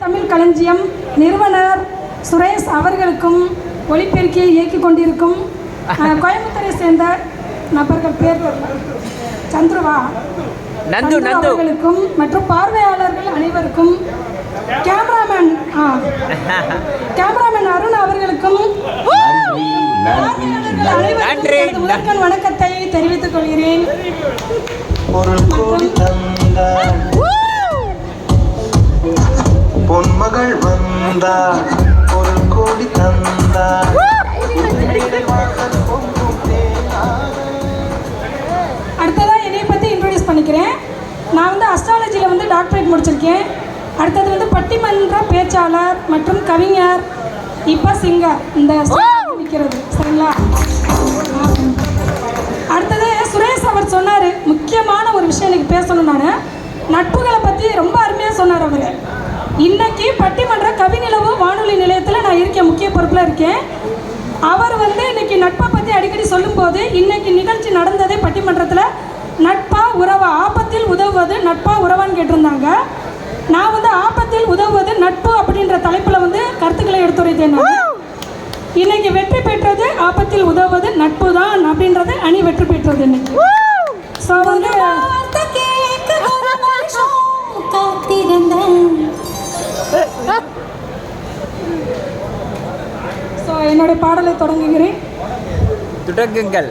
தமிழ் களஞ்சியம் நிறுவனர் சுரேஷ் அவர்களுக்கும் ஒளிபெருக்கியை இயக்கிக் கொண்டிருக்கும் கோயம்புத்தூரை சேர்ந்த நபர்கள் பேர் சந்துருவா நந்து அவர்களுக்கும் மற்றும் பார்வையாளர்கள் அனைவருக்கும் கேமராமேன் அருண் அவர்களுக்கும் அனைவருக்கும் வணக்கத்தை தெரிவித்துக் கொள்கிறேன். பொன்மகள் வந்தார் ஒரு கோடி தந்தார். அடுத்ததாக என்னை பற்றி இன்ட்ரோடியூஸ் பண்ணிக்கிறேன். நான் வந்து அஸ்ட்ராலஜியில் வந்து டாக்டரேட் முடிச்சிருக்கேன். அடுத்தது வந்து பட்டிமன்ற பேச்சாளர் மற்றும் கவிஞர், இப்போ சிங்கர் இந்த நிற்கிறது. சரிங்களா? அடுத்தது சுரேஷ் அவர் சொன்னார், முக்கியமான ஒரு விஷயம் எனக்கு பேசணும். நான் நட்புகளை பற்றி ரொம்ப அருமையாக சொன்னார் அவர். இன்னைக்கு பட்டிமன்ற கவிநிலவு வானொலி நிலையத்தில் நான் இருக்கேன், முக்கிய பொறுப்பில் இருக்கேன். அவர் வந்து இன்னைக்கு நட்பை பற்றி அடிக்கடி சொல்லும்போது, இன்னைக்கு நிகழ்ச்சி நடந்ததே பட்டிமன்றத்தில் நட்பா உறவா, ஆபத்தில் உதவுவது நட்பா உறவான்னு கேட்டிருந்தாங்க. நான் வந்து ஆபத்தில் உதவுவது நட்பு அப்படின்ற தலைப்பில் வந்து கருத்துக்களை எடுத்துரைத்தேன். இன்னைக்கு வெற்றி பெற்றது ஆபத்தில் உதவுவது நட்பு தான் அப்படின்றது அணி வெற்றி பெற்றது இன்னைக்கு. ஸோ வந்து என்னுடைய பாடலை தொடங்குகிறேன். தொடங்குங்கள்.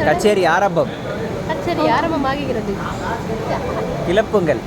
கச்சேரி ஆரம்பமாகிறது. கிளப்புங்கள்.